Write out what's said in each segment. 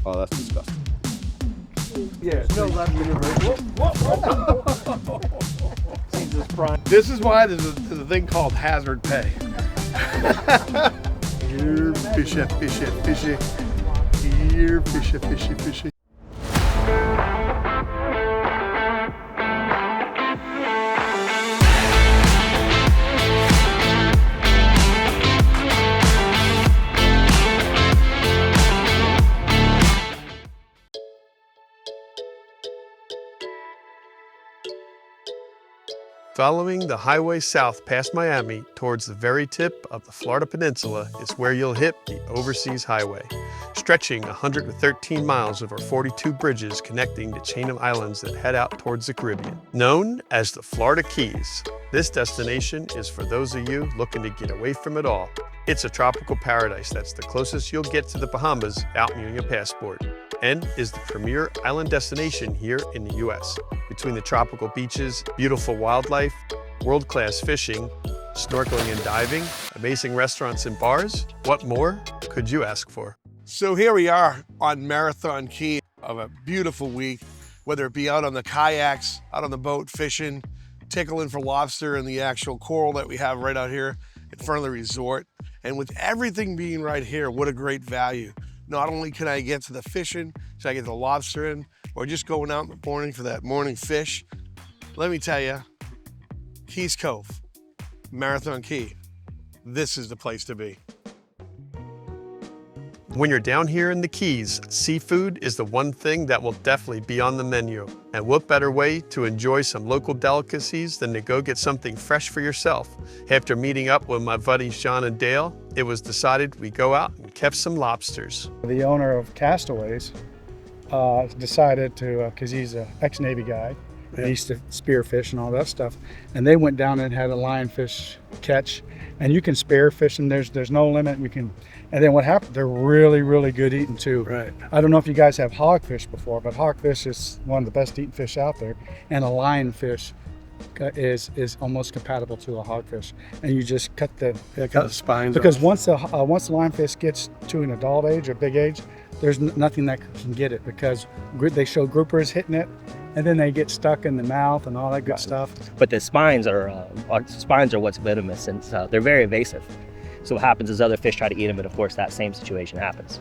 Oh, that's disgusting. Yeah, no left in your Jesus Christ. This is why there's a thing called hazard pay. Here, fishy, fishy, fishy. Here, fishy, fishy, fishy. Following the highway south past Miami towards the very tip of the Florida Peninsula is where you'll hit the Overseas Highway, stretching 113 miles over 42 bridges connecting the chain of islands that head out towards the Caribbean. Known as the Florida Keys, this destination is for those of you looking to get away from it all. It's a tropical paradise that's the closest you'll get to the Bahamas out near your passport, and is the premier island destination here in the U.S. Between the tropical beaches, beautiful wildlife, world-class fishing, snorkeling and diving, amazing restaurants and bars, what more could you ask for? So here we are on Marathon Key of a beautiful week, whether it be out on the kayaks, out on the boat fishing, tickling for lobster and the actual coral that we have right out here in front of the resort. And with everything being right here, what a great value. Not only can I get to the fishing, so I get the lobster in, or just going out in the morning for that morning fish. Let me tell you, Keys Cove, Marathon Key, this is the place to be. When you're down here in the Keys, seafood is the one thing that will definitely be on the menu. And what better way to enjoy some local delicacies than to go get something fresh for yourself? After meeting up with my buddies John and Dale, it was decided we go out and catch some lobsters. The owner of Castaways decided to, because he's an ex-Navy guy, he used to spearfish and all that stuff, and they went down and had a lionfish catch, and you can spearfish them. There's no limit. And then what happened? They're really, really good eating too. Right. I don't know if you guys have hogfish before, but hogfish is one of the best eating fish out there, and a lionfish is almost compatible to a hogfish, and you just cut the spines because off. once the lionfish gets to an adult age or big age, there's nothing that can get it, because they show groupers hitting it, and then they get stuck in the mouth and all that good stuff. But the spines are what's venomous, and they're very evasive. So what happens is other fish try to eat them, and of course that same situation happens.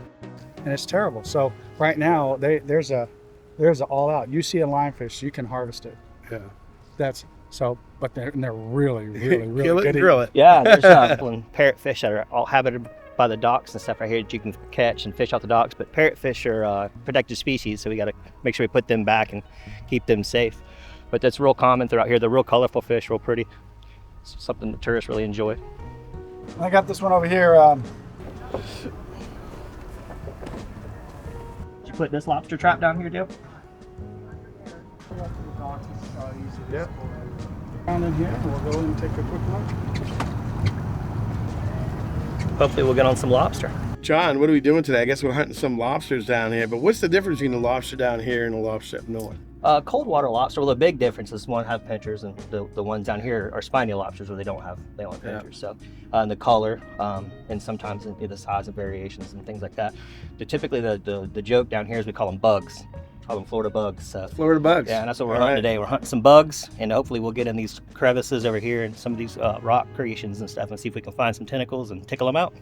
And it's terrible. So right now there's a all out. You see a lionfish, you can harvest it. Yeah. But they're really, really, really Kill it good. and grill it. Yeah, there's parrotfish that are all habited by the docks and stuff right here that you can catch and fish off the docks. But parrotfish are protected species, so we got to make sure we put them back and keep them safe. But that's real common throughout here. They're real colorful fish, real pretty. It's something that tourists really enjoy. I got this one over here. Did you put this lobster trap down here, Dale? Yeah. Down in here, we'll go and take a quick look. Hopefully we'll get on some lobster. John, what are we doing today? I guess we're hunting some lobsters down here, but what's the difference between the lobster down here and the lobster up north? Cold water lobster, well, the big difference is one have pinchers, and the ones down here are spiny lobsters where they don't have pinchers. So, and the color, and sometimes the size and variations and things like that. Typically the joke down here is we call them bugs. Call them Florida bugs. Florida bugs. Yeah, and that's what we're hunting today. We're hunting some bugs, and hopefully we'll get in these crevices over here and some of these rock creations and stuff, and see if we can find some tentacles and tickle them out.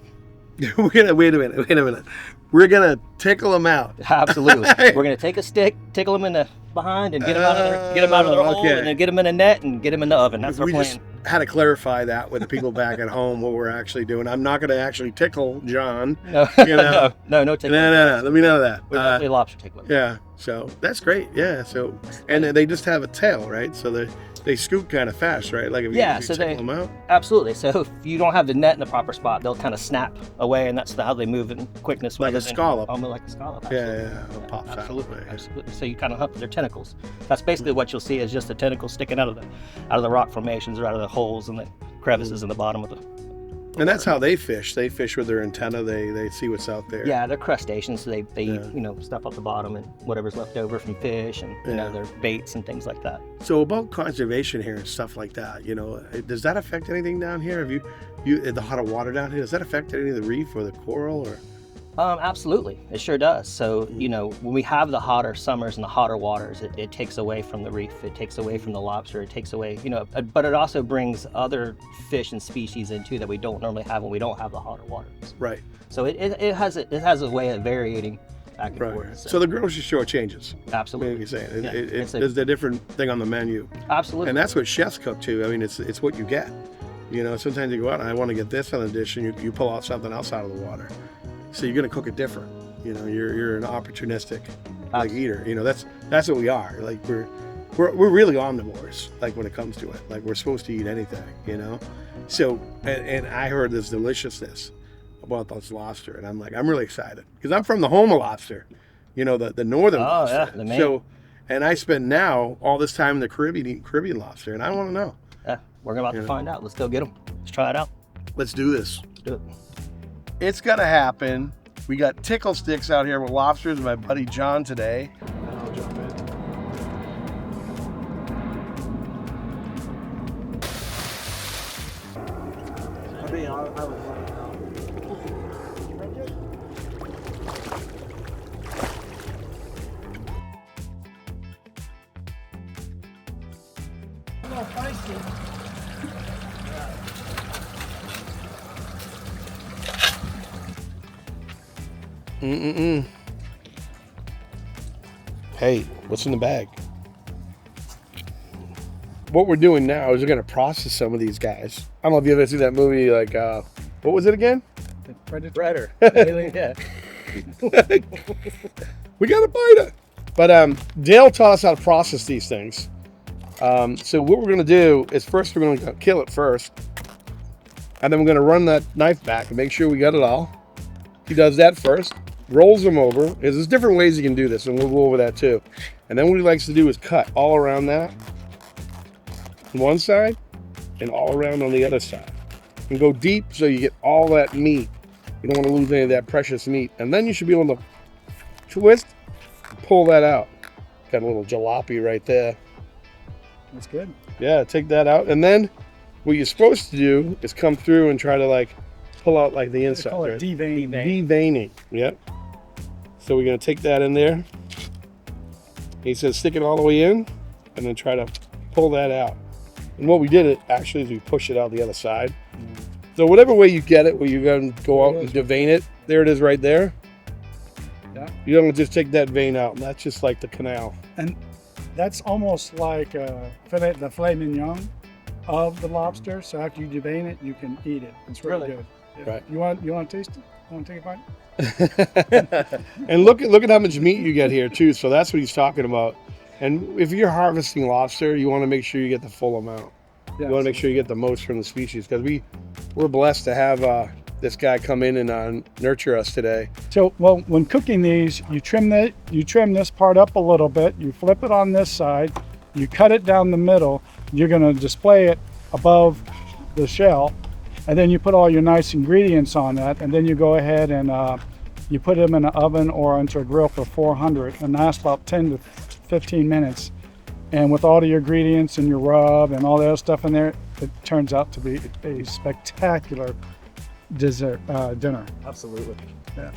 Wait a minute. We're gonna tickle them out. Absolutely. We're gonna take a stick, tickle them in the behind, and get them out of their hole, and then get them in a net and get them in the oven. That's our plan. Just had to clarify that with the people back at home what we're actually doing. I'm not gonna actually tickle John. No, no tickling. No. Let me know that. We're definitely lobster tickling. Yeah. So that's great. Yeah. So and they just have a tail, right? So they scoop kind of fast, right? Like if you tickle them out. Absolutely. So if you don't have the net in the proper spot, they'll kind of snap away, and that's how they move in quickness. Like a scallop. Almost like a scallop. Yeah. It'll pop absolutely. Out. Absolutely. So you kind of hunt their tentacles. That's basically what you'll see is just the tentacles sticking out of the rock formations or out of the holes and the crevices in the bottom of the. And that's how they fish. They fish with their antenna. They see what's out there. Yeah, they're crustaceans, so they eat stuff off the bottom and whatever's left over from fish and their baits and things like that. So about conservation here and stuff like that, does that affect anything down here? Have you the hot water down here, does that affect any of the reef or the coral or? Absolutely, it sure does. So, you know, when we have the hotter summers and the hotter waters, it takes away from the reef, it takes away from the lobster, it takes away, you know, but it also brings other fish and species in too that we don't normally have when we don't have the hotter waters. Right. So it has a way of varying back and Right. forth. So the grocery store changes. Absolutely. Maybe saying Yeah, it's a different thing on the menu. Absolutely. And that's what chefs cook too. I mean, it's what you get. You know, sometimes you go out and I want to get this on a dish, and you pull out something else out of the water. So you're gonna cook it different. You know, you're an opportunistic like eater. You know, that's what we are. Like we're really omnivores. Like when it comes to it, like we're supposed to eat anything. You know, so and I heard this deliciousness about this lobster, and I'm like, I'm really excited because I'm from the home of lobster. You know, the northern lobster. Yeah, the Maine. So, and I spend now all this time in the Caribbean eating Caribbean lobster, and I want to know. Yeah, we're about to find out. Let's go get them. Let's try it out. Let's do this. Let's do it. It's gonna happen. We got tickle sticks out here with lobsters with my buddy John today. I'll jump in. I mean, I was like, Hey, what's in the bag? What we're doing now is we're gonna process some of these guys. I don't know if you ever seen that movie, like, what was it again? The predator. Predator. Yeah. We got a biter. But Dale taught us how to process these things. So what we're gonna do is first we're gonna kill it first. And then we're gonna run that knife back and make sure we got it all. He does that first, rolls them over. There's different ways you can do this, and we'll go over that too. And then what he likes to do is cut all around that on one side and all around on the other side. And go deep so you get all that meat. You don't want to lose any of that precious meat. And then you should be able to twist, pull that out. Got a little jalopy right there. That's good. Yeah, take that out. And then what you're supposed to do is come through and try to like pull out like the They inside. call it Right? deveining. Deveining. Yep. So we're gonna take that in there. He says stick it all the way in and then try to pull that out. And what we did it actually is we push it out the other side. So whatever way you get it, where you're gonna go out and devein it, there it is right there. Yeah. You don't just take that vein out, and that's just like the canal. And that's almost like the filet mignon of the lobster. So after you devein it, you can eat it. It's really good. Yeah. Right. You want to taste it? Want to take a bite? And look at how much meat you get here too. So that's what he's talking about. And if you're harvesting lobster, you want to make sure you get the full amount. Yeah. You want to make sure you get the most from the species, because we're blessed to have this guy come in and nurture us today. So, well, when cooking these, you trim this part up a little bit. You flip it on this side. You cut it down the middle. You're going to display it above the shell, and then you put all your nice ingredients on that, and then you go ahead and you put them in an oven or into a grill for 400, and last about 10 to 15 minutes. And with all the ingredients and your rub and all that other stuff in there, it turns out to be a spectacular dinner. absolutely. Yeah.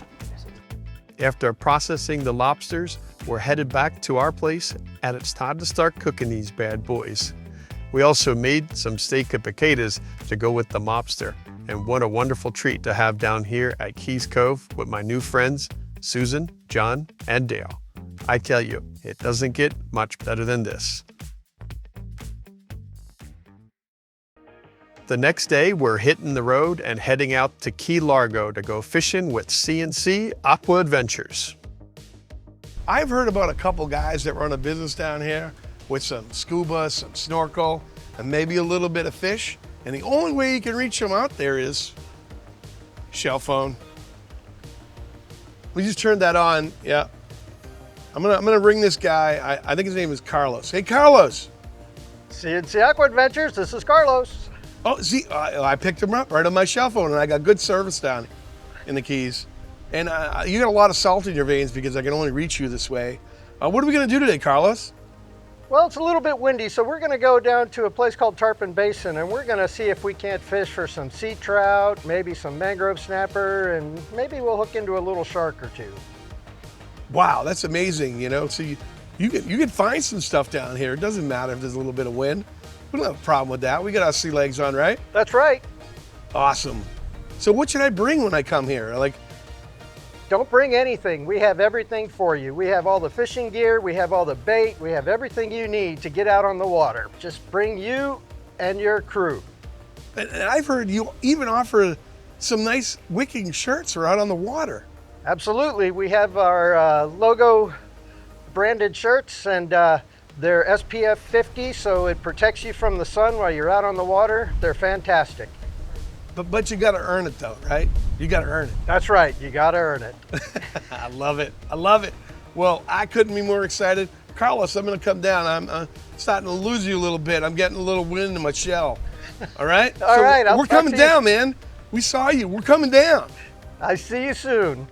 After processing the lobsters, we're headed back to our place, and it's time to start cooking these bad boys. We also made some steak and potatoes to go with the lobster, and what a wonderful treat to have down here at Keys Cove with my new friends, Susan, John, and Dale. I tell you, it doesn't get much better than this. The next day, we're hitting the road and heading out to Key Largo to go fishing with C&C Aqua Adventures. I've heard about a couple guys that run a business down here with some scuba, some snorkel, and maybe a little bit of fish. And the only way you can reach them out there is shell phone. We just turned that on. Yeah. I'm gonna ring this guy. I think his name is Carlos. Hey, Carlos. C&C Aqua Adventures, this is Carlos. Oh, see, I picked him up right on my shell phone, and I got good service down in the Keys. And you got a lot of salt in your veins because I can only reach you this way. What are we gonna do today, Carlos? Well, it's a little bit windy, so we're gonna go down to a place called Tarpon Basin, and we're gonna see if we can't fish for some sea trout, maybe some mangrove snapper, and maybe we'll hook into a little shark or two. Wow, that's amazing, you know? So you can find some stuff down here. It doesn't matter if there's a little bit of wind. We don't have a problem with that. We got our sea legs on, right? That's right. Awesome. So what should I bring when I come here? Like, Don't bring anything. We have everything for you. We have all the fishing gear, we have all the bait, we have everything you need to get out on the water. Just bring you and your crew. and I've heard you even offer some nice wicking shirts for out on the water. Absolutely. We have our logo branded shirts, and they're SPF 50, so it protects you from the sun while you're out on the water. They're fantastic. But you got to earn it though, right? You got to earn it. That's right. You got to earn it. I love it. I love it. Well, I couldn't be more excited. Carlos, I'm going to come down. I'm starting to lose you a little bit. I'm getting a little wind in my shell. All right? All right, I'll We're talk coming to you. down, man. We saw you. We're coming down. I see you soon.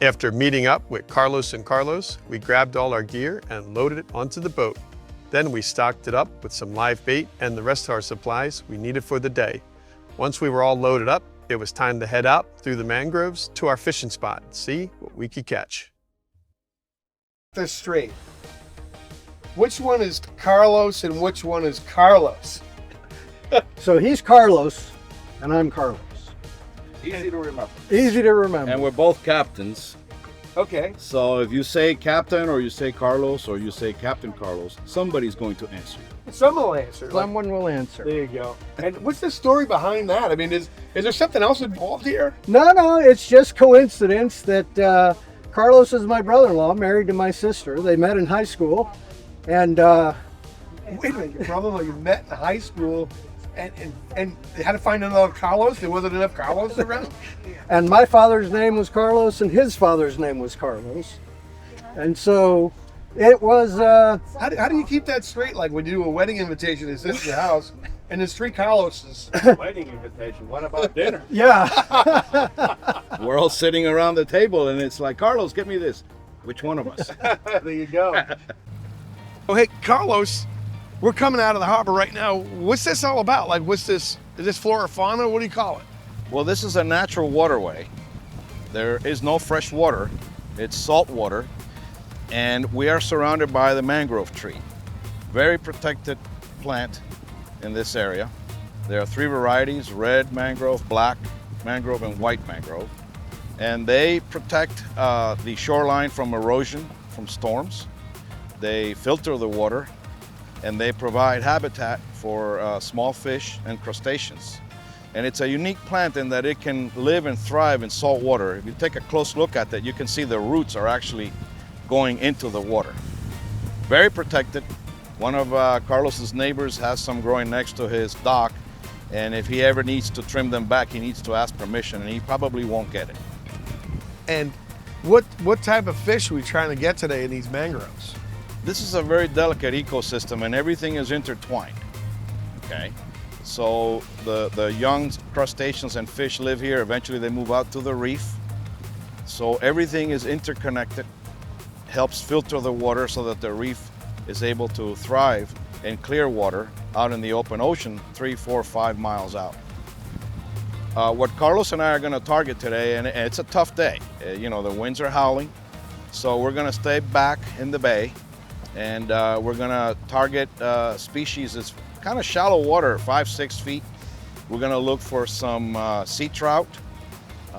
After meeting up with Carlos and Carlos, we grabbed all our gear and loaded it onto the boat. Then we stocked it up with some live bait and the rest of our supplies we needed for the day. Once we were all loaded up, it was time to head out through the mangroves to our fishing spot and see what we could catch. This straight. Which one is Carlos and which one is Carlos? So he's Carlos, and I'm Carlos. Easy to remember. Easy to remember. And we're both captains. Okay. So if you say captain or you say Carlos or you say Captain Carlos, somebody's going to answer you. Someone will answer. Someone will answer. There you go. And what's the story behind that? I mean, is there something else involved here? No, it's just coincidence that Carlos is my brother-in-law, married to my sister. They met in high school, and Wait a minute, your brother you met in high school and they had to find another Carlos? There wasn't enough Carlos around? and my father's name was Carlos, and his father's name was Carlos, and so it was. How do you keep that straight? Like when you do a wedding invitation, it's this your house, and there's three Carloses. Wedding invitation. What about dinner? Yeah. We're all sitting around the table and it's like, Carlos, get me this. Which one of us? There you go. Oh, hey, Carlos, we're coming out of the harbor right now. What's this all about? Like, what's this? Is this flora fauna? What do you call it? Well, this is a natural waterway. There is no fresh water. It's salt water. And we are surrounded by the mangrove tree. Very protected plant in this area. There are three varieties: red mangrove, black mangrove, and white mangrove. And they protect the shoreline from erosion, from storms. They filter the water, and they provide habitat for small fish and crustaceans. And it's a unique plant in that it can live and thrive in salt water. If you take a close look at that, you can see the roots are actually going into the water. Very protected. One of Carlos's neighbors has some growing next to his dock, and if he ever needs to trim them back, he needs to ask permission, and he probably won't get it. And what type of fish are we trying to get today in these mangroves? This is a very delicate ecosystem, and everything is intertwined. Okay, so the young crustaceans and fish live here. Eventually, they move out to the reef. So everything is interconnected. Helps filter the water so that the reef is able to thrive in clear water out in the open ocean 3, 4, 5 miles out. What Carlos and I are going to target today, and it's a tough day. You know, the winds are howling, so we're going to stay back in the bay, and we're going to target species that's kind of shallow water, 5, 6 feet. We're going to look for some sea trout.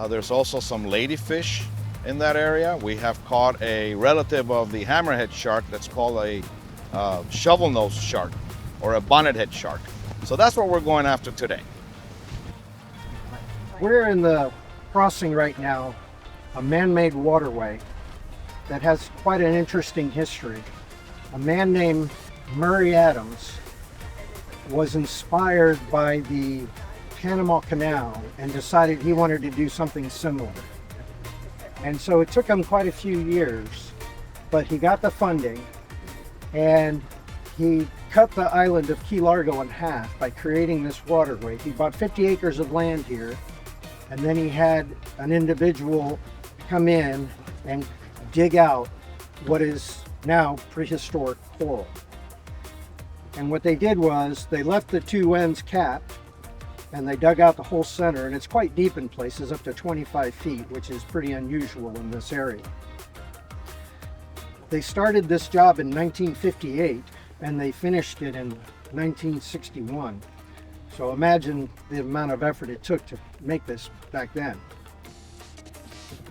There's also some ladyfish in that area. We have caught a relative of the hammerhead shark that's called a shovel-nosed shark or a bonnethead shark. So that's what we're going after today. We're in the crossing right now, a man-made waterway that has quite an interesting history. A man named Murray Adams was inspired by the Panama Canal and decided he wanted to do something similar. And so it took him quite a few years, but he got the funding and he cut the island of Key Largo in half by creating this waterway. He bought 50 acres of land here, and then he had an individual come in and dig out what is now prehistoric coral. And what they did was they left the two ends capped and they dug out the whole center, and it's quite deep in places, up to 25 feet, which is pretty unusual in this area. They started this job in 1958 and they finished it in 1961. So imagine the amount of effort it took to make this back then.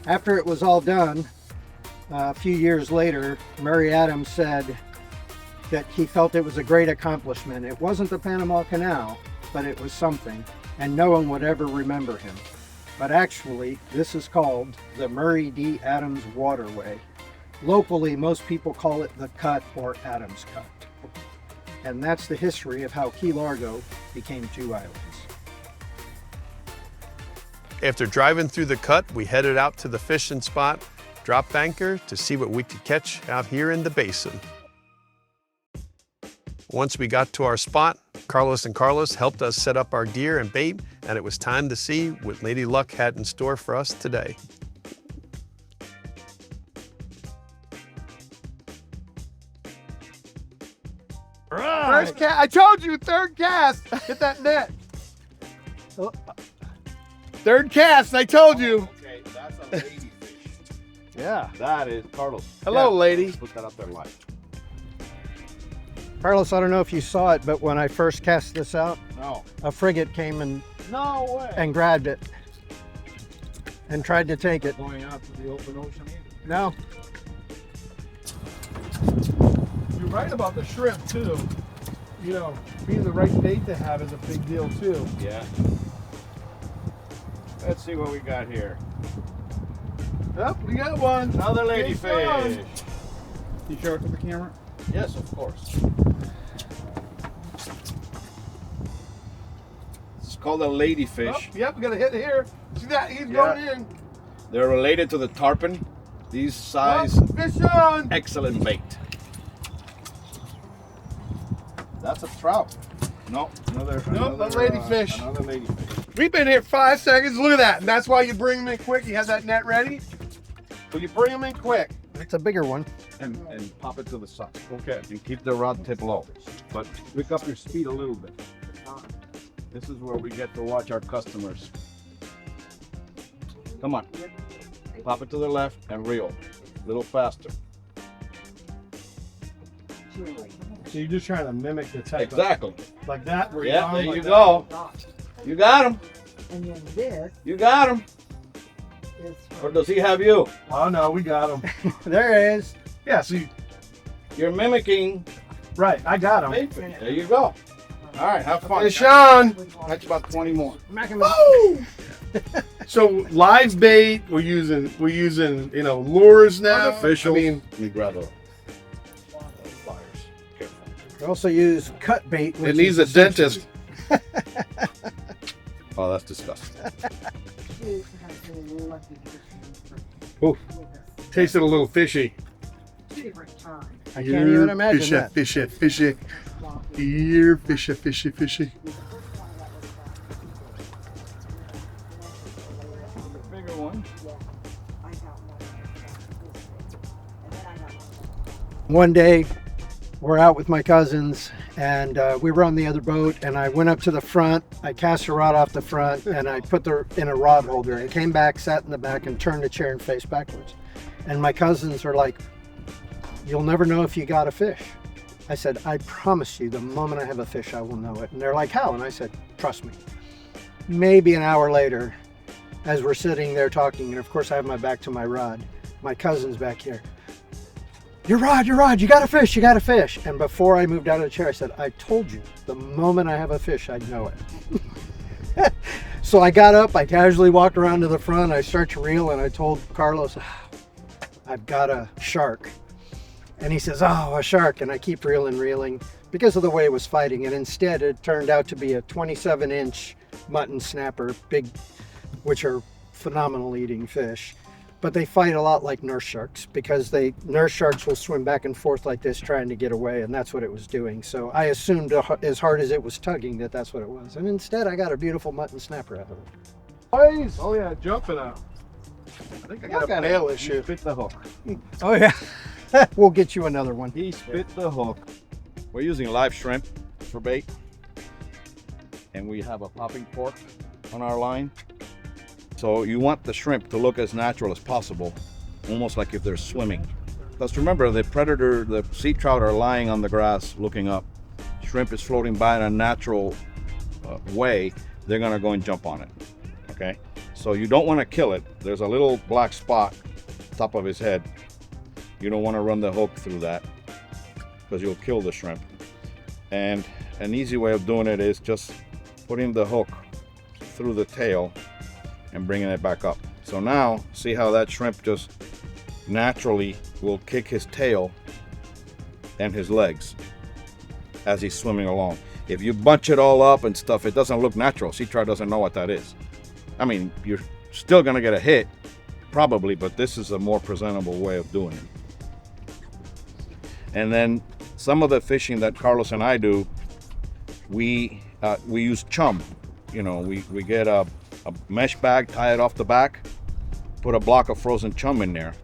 After it was all done, a few years later, Murray Adams said that he felt it was a great accomplishment. It wasn't the Panama Canal, but it was something, and no one would ever remember him. But actually, this is called the Murray D. Adams Waterway. Locally, most people call it the Cut or Adams Cut. And that's the history of how Key Largo became two islands. After driving through the cut, we headed out to the fishing spot, dropped anchor to see what we could catch out here in the basin. Once we got to our spot, Carlos and Carlos helped us set up our gear and bait, and it was time to see what Lady Luck had in store for us today. First cast. I told you, third cast. Hit that net. Third cast. I told you. Okay, that's a lady fish. Yeah. That is Carlos. Hello, lady. Put that up there live. Carlos, I don't know if you saw it, but when I first cast this out, No. a frigate came and No way. grabbed it and tried to take it. Going out to the open ocean either. No, You're right about the shrimp too. You know, being the right bait to have is a big deal too. Yeah. Let's see what we got here. Yep, we got one. Another lady Keys Cove. fish. You show it to the camera? Yes, of course. It's called a ladyfish. Oh, yep, we got a hit here. See that? He's Yeah. going in. They're related to the tarpon. These size, Oh, fish on. excellent bait. That's a trout. No, another ladyfish. Another ladyfish. We've been here 5 seconds. Look at that. And that's why you bring them in quick. You have that net ready. So you bring them in quick. it's a bigger one. And pop it to the side. Okay. And keep the rod tip low. But pick up your speed a little bit. This is where we get to watch our customers. Come on. Pop it to the left and reel. A little faster. So you're just trying to mimic the type Exactly. of, like that. Where Yeah, there you're you like go. You got him. And then this You got him. is Or does he have you? that. Oh no, we got him. There it is. Yeah, so You're mimicking. right, I got him. Mayfish. There you go. All right, have fun. Fish on. That's about 20 more. So live bait, we're using you know lures now. Artificial. I mean, Let me grab those pliers. Careful. We also use cut bait. which it needs is a dentist. Oh, that's disgusting. Ooh, tasted a little fishy. favorite time. I can't even imagine that. Fishy, fishy. Here, fishy, fishy, fishy. Bigger one. I got one. And then I got one. One day, we're out with my cousins, and we were on the other boat, and I went up to the front, I cast a rod off the front, and I put the in a rod holder, and came back, sat in the back, and turned the chair and faced backwards. And my cousins are like, "You'll never know if you got a fish." I said, "I promise you, the moment I have a fish, I will know it." And they're like, "How?" And I said, "Trust me." Maybe an hour later, as we're sitting there talking, and of course I have my back to my rod, my cousin's back here. Your rod, you got a fish, you got a fish. And before I moved out of the chair, I said, "I told you, the moment I have a fish, I'd know it." So I got up, I casually walked around to the front, I start to reel, and I told Carlos, "I've got a shark." And he says, "Oh, a shark." And I keep reeling because of the way it was fighting. And instead, it turned out to be a 27-inch mutton snapper, big, which are phenomenal eating fish. But they fight a lot like nurse sharks, because nurse sharks will swim back and forth like this trying to get away, and that's what it was doing. So I assumed, as hard as it was tugging, that's what it was. And instead, I got a beautiful mutton snapper out of it. Boys. Oh yeah, jumping out. I think I got a bail issue. Fit the hook. Oh yeah. We'll get you another one. He spit the hook. We're using live shrimp for bait. And we have a popping cork on our line. So you want the shrimp to look as natural as possible, almost like if they're swimming. Because remember, the predator, the sea trout are lying on the grass looking up. Shrimp is floating by in a natural way. They're gonna go and jump on it, okay? So you don't wanna kill it. There's a little black spot top of his head. You don't wanna run the hook through that because you'll kill the shrimp. And an easy way of doing it is just putting the hook through the tail and bringing it back up. So now, see how that shrimp just naturally will kick his tail and his legs as he's swimming along. If you bunch it all up and stuff, it doesn't look natural. Sea trout doesn't know what that is. I mean, you're still gonna get a hit, probably, but this is a more presentable way of doing it. And then some of the fishing that Carlos and I do, we use chum. You know, we get a mesh bag, tie it off the back, put a block of frozen chum in there.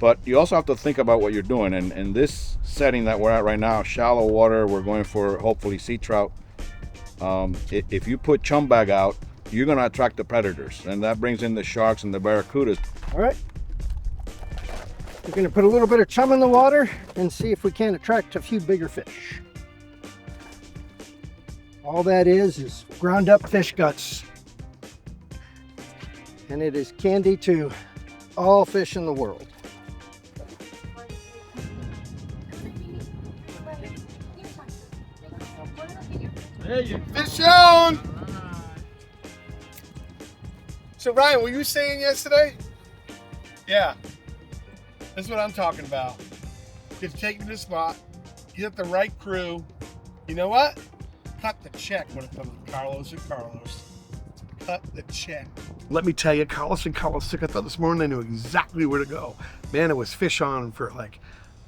But you also have to think about what you're doing. And in this setting that we're at right now, shallow water, we're going for hopefully sea trout. If you put chum bag out, you're gonna attract the predators, and that brings in the sharks and the barracudas. All right. We're gonna put a little bit of chum in the water and see if we can attract a few bigger fish. All that is ground up fish guts. And it is candy to all fish in the world. Fish on! So Ryan, were you saying yesterday? Yeah. That's what I'm talking about. Just take me to the spot, get the right crew. You know what? Cut the check when it comes to Carlos and Carlos. Cut the check. Let me tell you, Carlos and Carlos took us out this morning. They knew exactly where to go. Man, it was fish on for like,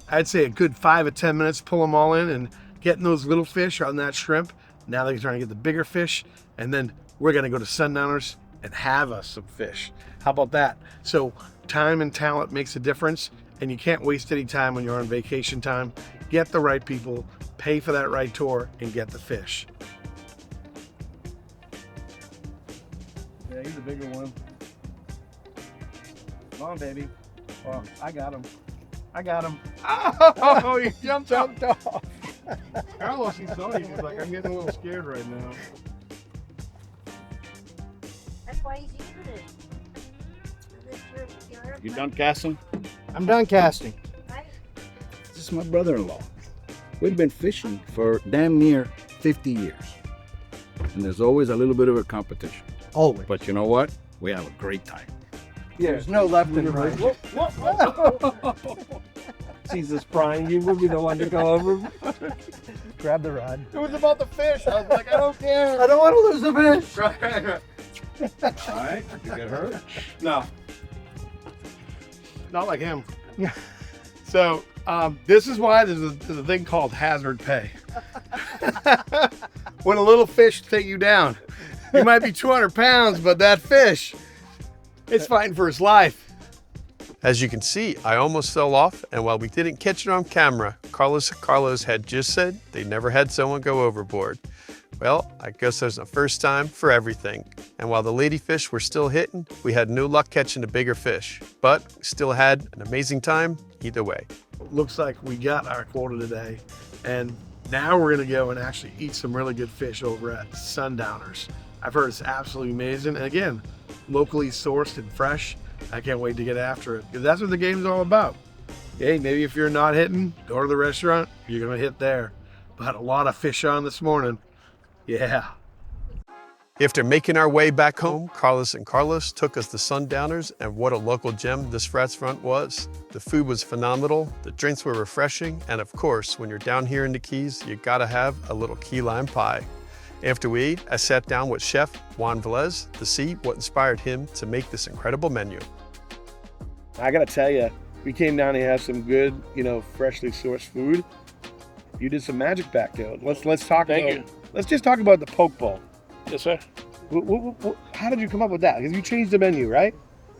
I'd say a good 5 or 10 minutes, pull them all in and getting those little fish on that shrimp. Now they're trying to get the bigger fish, and then we're gonna go to Sundowners and have us some fish. How about that? So time and talent makes a difference, and you can't waste any time when you're on vacation time. Get the right people, pay for that right tour, and get the fish. Yeah, he's a bigger one. Come on, baby. Oh, I got him. I got him. Oh, he jumped off. Carlos, he saw you. He's like, I'm getting a little scared right now. That's why he's using it. You done casting? I'm done casting. This is my brother-in-law. We've been fishing for damn near 50 years. And there's always a little bit of a competition. Always. But you know what? We have a great time. There's no left and right. Jesus, Brian, you would be the one to go over. Grab the rod. It was about the fish. I was like, I don't care. I don't want to lose the fish. All right, you get hurt? No. Not like him. So, this is why there's a thing called hazard pay. When a little fish take you down, you might be 200 pounds, but that fish, it's fighting for its life. As you can see, I almost fell off, and while we didn't catch it on camera, Carlos had just said they never had someone go overboard. Well, I guess there's a first time for everything. And while the ladyfish were still hitting, we had no luck catching the bigger fish, but still had an amazing time either way. Looks like we got our quota today, and now we're gonna go and actually eat some really good fish over at Sundowners. I've heard it's absolutely amazing, and again, locally sourced and fresh. I can't wait to get after it, because that's what the game's all about. Hey, maybe if you're not hitting, go to the restaurant, you're gonna hit there. But a lot of fish on this morning. Yeah. After making our way back home, Carlos and Carlos took us to Sundowners, and what a local gem this restaurant was. The food was phenomenal, the drinks were refreshing, and of course, when you're down here in the Keys, you gotta have a little key lime pie. After we ate, I sat down with Chef Juan to see what inspired him to make this incredible menu. I gotta tell you, we came down and had some good, freshly sourced food. You did some magic back there. Let's talk Let's just talk about the poke bowl. Yes, sir. How did you come up with that? Because you changed the menu, right?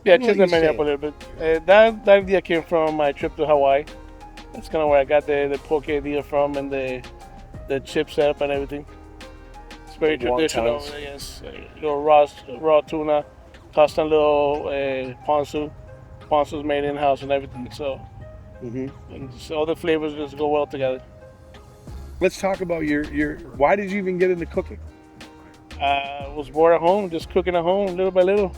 Yeah, I changed the menu up a little bit. That idea came from my trip to Hawaii. That's kind of where I got the poke idea from, and the chip setup and everything. It's very traditional. Wontons. Yes, little raw tuna, tossed in little ponzu. Ponzu's made in house and everything. So, and so all the flavors just go well together. Let's talk about your. Why did you even get into cooking? I was bored at home, just cooking at home little by little,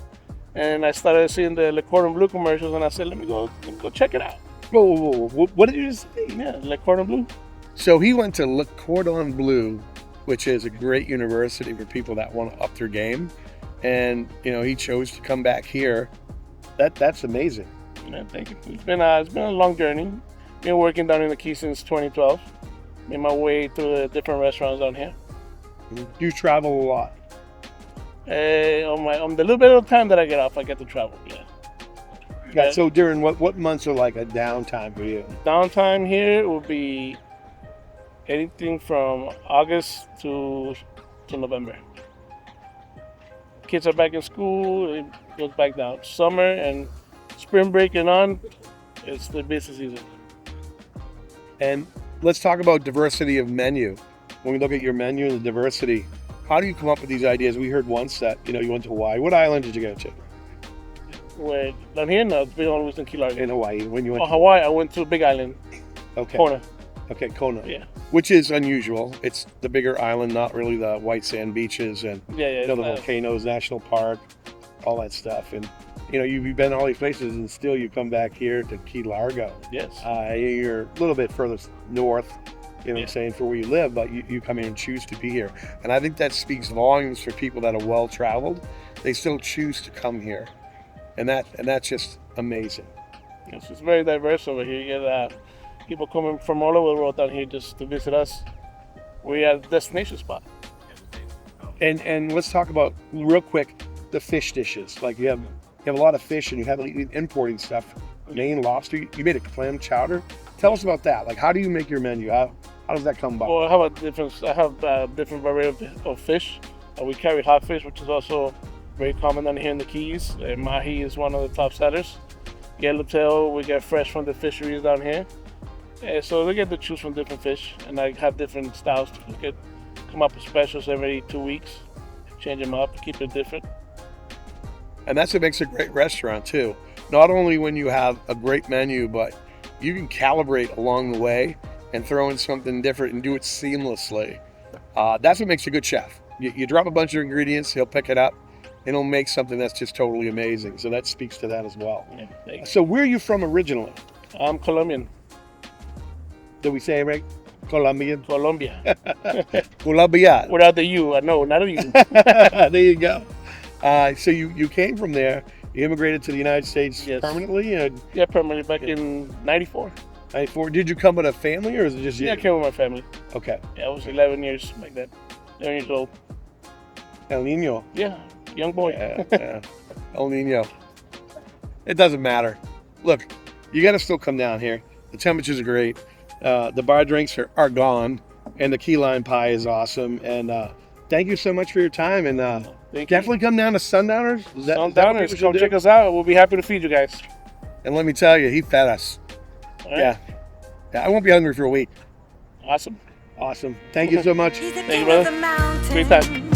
and I started seeing the Le Cordon Bleu commercials, and I said, let me go check it out. Whoa. What did you just say? Yeah, Le Cordon Bleu. So he went to Le Cordon Bleu, which is a great university for people that want to up their game, and he chose to come back here. That's amazing. Yeah, thank you. It's been a long journey. Been working down in the Keys since 2012. Made my way through the different restaurants down here. You travel a lot. On the little bit of time that I get off, I get to travel. Yeah. So during what months are like a downtime for you? Downtime here will be anything from August to November. Kids are back in school, it goes back down. Summer and spring break and on, it's the busy season. And let's talk about diversity of menu. When we look at your menu and the diversity, how do you come up with these ideas? We heard once that you went to Hawaii. What island did you go to? Wait, down here? No, the big one was in Key Largo. In Hawaii. When you went to Hawaii, I went to Big Island. Okay. Kona. Okay, Kona. Yeah. Which is unusual. It's the bigger island, not really the white sand beaches and the volcanoes, national park, all that stuff. And you've been to all these places, and still you come back here to Key Largo. Yes. You're a little bit further north, what I'm saying, for where you live, but you come here and choose to be here. And I think that speaks volumes for people that are well traveled. They still choose to come here, and that's just amazing. Yes, it's very diverse over here. You get people coming from all over the world down here just to visit us. We are a destination spot. And let's talk about real quick the fish dishes. Like you have a lot of fish, and you have importing stuff. Maine lobster. You made a clam chowder. Tell us about that. Like, how do you make your menu? How does that come about? Well, I have a different variety of fish. We carry hot fish, which is also very common down here in the Keys. Mahi is one of the top sellers. Yellowtail, we get fresh from the fisheries down here. So we get to choose from different fish, and I have different styles. We could come up with specials every 2 weeks, change them up, keep it different. And that's what makes a great restaurant too. Not only when you have a great menu, but you can calibrate along the way and throw in something different and do it seamlessly. That's what makes a good chef. You drop a bunch of ingredients, he'll pick it up, and he'll make something that's just totally amazing. So that speaks to that as well. Yeah, so where are you from originally? I'm Colombian. Did we say it right? Colombian? Colombia. Colombia. Without the U, I know, not a U. There you go. So you came from there. You immigrated to the United States permanently? Yeah, permanently back in 94. 94. Did you come with a family, or is it just you? Yeah, I came with my family. Okay. Yeah, I was 11 years back then. 11 years old. El Niño. Yeah, young boy. Yeah. El Niño. It doesn't matter. Look, you got to still come down here. The temperatures are great. The bar drinks are gone, and the key lime pie is awesome. And thank you so much for your time. And definitely come down to Sundowners. Sundowners, come check us out. We'll be happy to feed you guys. And let me tell you, he fed us. Right. Yeah, I won't be hungry for a week. Awesome. Awesome. Thank you so much. Thank you, brother. Great time.